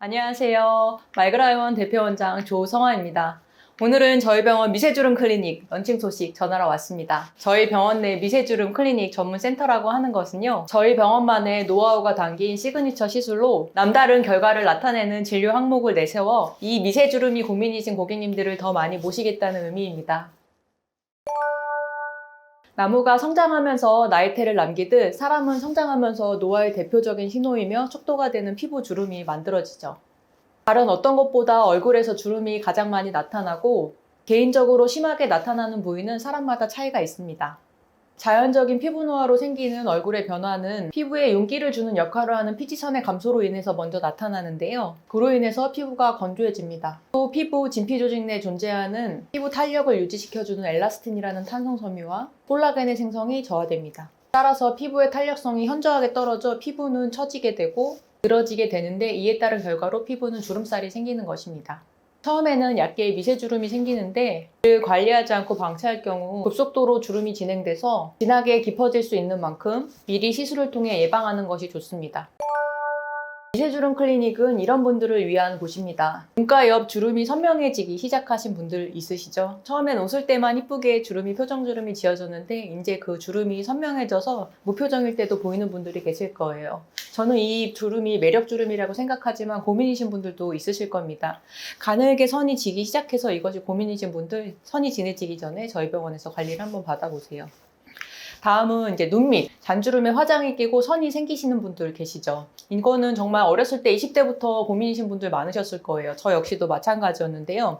안녕하세요. 말그라이원 대표원장 조성아입니다. 오늘은 저희 병원 미세주름 클리닉 런칭 소식 전하러 왔습니다. 저희 병원 내 미세주름 클리닉 전문 센터라고 하는 것은요, 저희 병원만의 노하우가 담긴 시그니처 시술로 남다른 결과를 나타내는 진료 항목을 내세워 이 미세주름이 고민이신 고객님들을 더 많이 모시겠다는 의미입니다. 나무가 성장하면서 나이테를 남기듯 사람은 성장하면서 노화의 대표적인 신호이며 척도가 되는 피부 주름이 만들어지죠. 다른 어떤 것보다 얼굴에서 주름이 가장 많이 나타나고 개인적으로 심하게 나타나는 부위는 사람마다 차이가 있습니다. 자연적인 피부 노화로 생기는 얼굴의 변화는 피부에 윤기를 주는 역할을 하는 피지선의 감소로 인해서 먼저 나타나는데요. 그로 인해서 피부가 건조해집니다. 또 피부 진피 조직 내에 존재하는 피부 탄력을 유지시켜주는 엘라스틴이라는 탄성 섬유와 콜라겐의 생성이 저하됩니다. 따라서 피부의 탄력성이 현저하게 떨어져 피부는 처지게 되고 늘어지게 되는데, 이에 따른 결과로 피부는 주름살이 생기는 것입니다. 처음에는 얕게 미세주름이 생기는데 이를 관리하지 않고 방치할 경우 급속도로 주름이 진행돼서 진하게 깊어질 수 있는 만큼 미리 시술을 통해 예방하는 것이 좋습니다. 미세주름 클리닉은 이런 분들을 위한 곳입니다. 눈가 옆 주름이 선명해지기 시작하신 분들 있으시죠? 처음엔 웃을 때만 이쁘게 표정주름이 지어졌는데 이제 그 주름이 선명해져서 무표정일 때도 보이는 분들이 계실 거예요. 저는 이 주름이 매력주름이라고 생각하지만 고민이신 분들도 있으실 겁니다. 가늘게 선이 지기 시작해서 이것이 고민이신 분들, 선이 진해지기 전에 저희 병원에서 관리를 한번 받아보세요. 다음은 이제 눈 밑, 잔주름에 화장이 끼고 선이 생기시는 분들 계시죠? 이거는 정말 어렸을 때 20대부터 고민이신 분들 많으셨을 거예요. 저 역시도 마찬가지였는데요.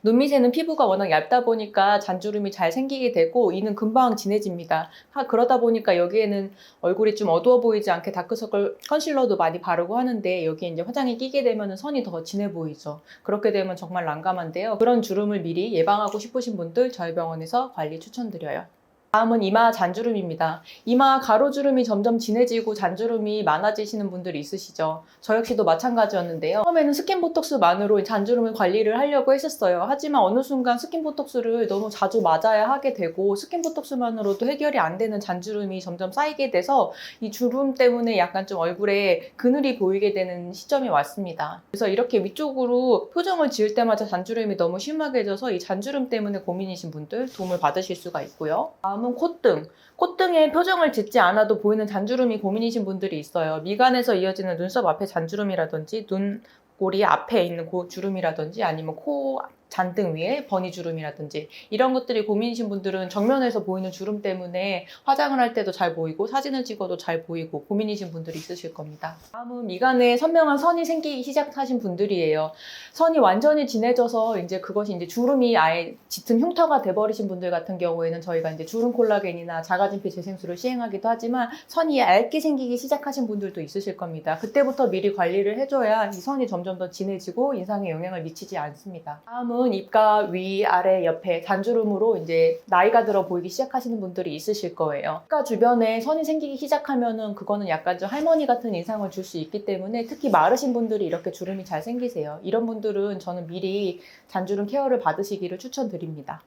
눈 밑에는 피부가 워낙 얇다 보니까 잔주름이 잘 생기게 되고 이는 금방 진해집니다. 그러다 보니까 여기에는 얼굴이 좀 어두워 보이지 않게 다크서클 컨실러도 많이 바르고 하는데 여기에 이제 화장이 끼게 되면 선이 더 진해 보이죠. 그렇게 되면 정말 난감한데요. 그런 주름을 미리 예방하고 싶으신 분들 저희 병원에서 관리 추천드려요. 다음은 이마 잔주름입니다. 이마 가로주름이 점점 진해지고 잔주름이 많아지시는 분들이 있으시죠? 저 역시도 마찬가지였는데요. 처음에는 스킨보톡스만으로 잔주름을 관리를 하려고 했었어요. 하지만 어느 순간 스킨보톡스를 너무 자주 맞아야 하게 되고 스킨보톡스만으로도 해결이 안 되는 잔주름이 점점 쌓이게 돼서 이 주름 때문에 약간 좀 얼굴에 그늘이 보이게 되는 시점이 왔습니다. 그래서 이렇게 위쪽으로 표정을 지을 때마다 잔주름이 너무 심하게 져서 이 잔주름 때문에 고민이신 분들 도움을 받으실 수가 있고요. 다음은 콧등. 콧등에 표정을 짓지 않아도 보이는 잔주름이 고민이신 분들이 있어요. 미간에서 이어지는 눈썹 앞에 잔주름이라든지 눈꼬리 앞에 있는 주름이라든지 아니면 코 잔등 위에 버니주름이라든지 이런 것들이 고민이신 분들은 정면에서 보이는 주름 때문에 화장을 할 때도 잘 보이고 사진을 찍어도 잘 보이고 고민이신 분들이 있으실 겁니다. 다음은 미간에 선명한 선이 생기기 시작하신 분들이에요. 선이 완전히 진해져서 이제 그것이 이제 주름이 아예 짙은 흉터가 돼버리신 분들 같은 경우에는 저희가 이제 주름 콜라겐이나 자가진피 재생술을 시행하기도 하지만 선이 얇게 생기기 시작하신 분들도 있으실 겁니다. 그때부터 미리 관리를 해줘야 이 선이 점점 더 진해지고 인상에 영향을 미치지 않습니다. 다음은 입가 위, 아래, 옆에 잔주름으로 이제 나이가 들어 보이기 시작하시는 분들이 있으실 거예요. 입가 주변에 선이 생기기 시작하면은 그거는 약간 좀 할머니 같은 인상을 줄 수 있기 때문에 특히 마르신 분들이 이렇게 주름이 잘 생기세요. 이런 분들은 저는 미리 잔주름 케어를 받으시기를 추천드립니다.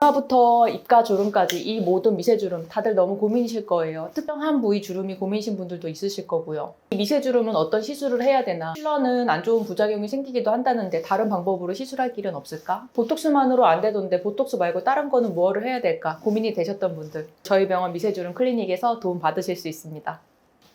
이마부터 입가 주름까지 이 모든 미세주름 다들 너무 고민이실 거예요. 특정한 부위 주름이 고민이신 분들도 있으실 거고요. 이 미세주름은 어떤 시술을 해야 되나? 필러는 안 좋은 부작용이 생기기도 한다는데 다른 방법으로 시술할 길은 없을까? 보톡스만으로 안 되던데 보톡스 말고 다른 거는 뭐를 해야 될까? 고민이 되셨던 분들 저희 병원 미세주름 클리닉에서 도움 받으실 수 있습니다.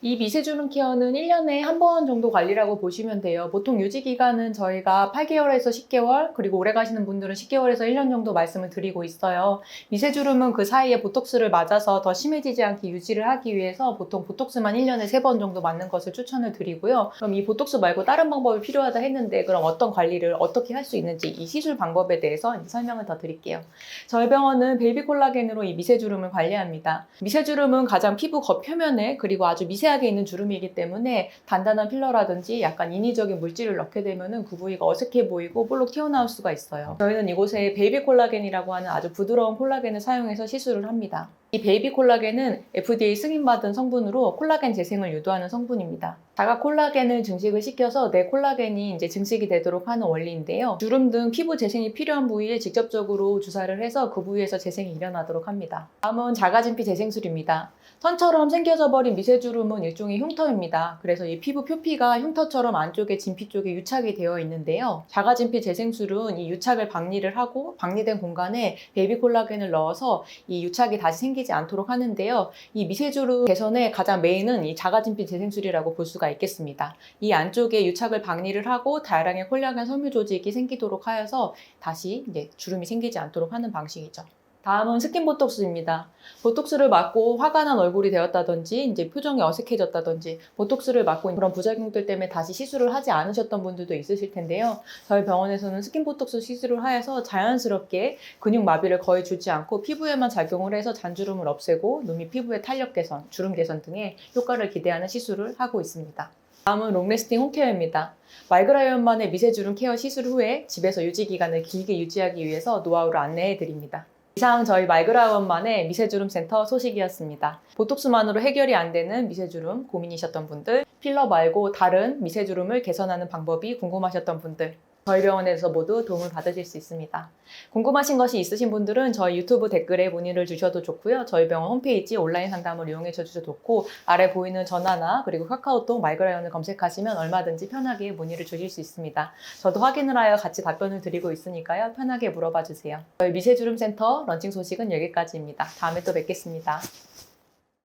이 미세주름 케어는 1년에 한 번 정도 관리라고 보시면 돼요. 보통 유지기간은 저희가 8개월에서 10개월, 그리고 오래 가시는 분들은 10개월에서 1년 정도 말씀을 드리고 있어요. 미세주름은 그 사이에 보톡스를 맞아서 더 심해지지 않게 유지를 하기 위해서 보통 보톡스만 1년에 3번 정도 맞는 것을 추천을 드리고요. 그럼 이 보톡스 말고 다른 방법이 필요하다 했는데 그럼 어떤 관리를 어떻게 할 수 있는지 이 시술 방법에 대해서 설명을 더 드릴게요. 저희 병원은 베이비 콜라겐으로 이 미세주름을 관리합니다. 미세주름은 가장 피부 겉표면에 그리고 아주 미세하게 있는 주름이기 때문에 단단한 필러라든지 약간 인위적인 물질을 넣게 되면 그 부위가 어색해 보이고 볼록 튀어나올 수가 있어요. 저희는 이곳에 베이비 콜라겐이라고 하는 아주 부드러운 콜라겐을 사용해서 시술을 합니다. 이 베이비 콜라겐은 FDA 승인받은 성분으로 콜라겐 재생을 유도하는 성분입니다. 자가 콜라겐을 증식을 시켜서 내 콜라겐이 이제 증식이 되도록 하는 원리인데요. 주름 등 피부 재생이 필요한 부위에 직접적으로 주사를 해서 그 부위에서 재생이 일어나도록 합니다. 다음은 자가진피 재생술입니다. 선처럼 생겨져 버린 미세주름은 일종의 흉터입니다. 그래서 이 피부 표피가 흉터처럼 안쪽에 진피 쪽에 유착이 되어 있는데요. 자가진피 재생술은 이 유착을 박리를 하고 박리된 공간에 베이비 콜라겐을 넣어서 이 유착이 다시 생기지 않도록 하는데요. 이 미세주름 개선의 가장 메인은 이 자가진피 재생술이라고 볼 수가 있겠습니다. 이 안쪽에 유착을 박리를 하고 다량의 콜라겐 섬유 조직이 생기도록 하여서 다시 이제 주름이 생기지 않도록 하는 방식이죠. 다음은 스킨 보톡스입니다. 보톡스를 맞고 화가 난 얼굴이 되었다든지 이제 표정이 어색해졌다든지 보톡스를 맞고 그런 부작용들 때문에 다시 시술을 하지 않으셨던 분들도 있으실 텐데요. 저희 병원에서는 스킨 보톡스 시술을 하여서 자연스럽게 근육 마비를 거의 주지 않고 피부에만 작용을 해서 잔주름을 없애고 눈밑 피부의 탄력 개선, 주름 개선 등의 효과를 기대하는 시술을 하고 있습니다. 다음은 롱래스팅 홈케어입니다. 말그라이언만의 미세주름 케어 시술 후에 집에서 유지 기간을 길게 유지하기 위해서 노하우를 안내해 드립니다. 이상 저희 말그라이언만의 미세주름 센터 소식이었습니다. 보톡스만으로 해결이 안 되는 미세주름 고민이셨던 분들, 필러 말고 다른 미세주름을 개선하는 방법이 궁금하셨던 분들, 저희 병원에서 모두 도움을 받으실 수 있습니다. 궁금하신 것이 있으신 분들은 저희 유튜브 댓글에 문의를 주셔도 좋고요. 저희 병원 홈페이지 온라인 상담을 이용해 주셔도 좋고 아래 보이는 전화나 그리고 카카오톡 말그라이언을 검색하시면 얼마든지 편하게 문의를 주실 수 있습니다. 저도 확인을 하여 같이 답변을 드리고 있으니까요. 편하게 물어봐 주세요. 저희 미세주름 센터 런칭 소식은 여기까지입니다. 다음에 또 뵙겠습니다.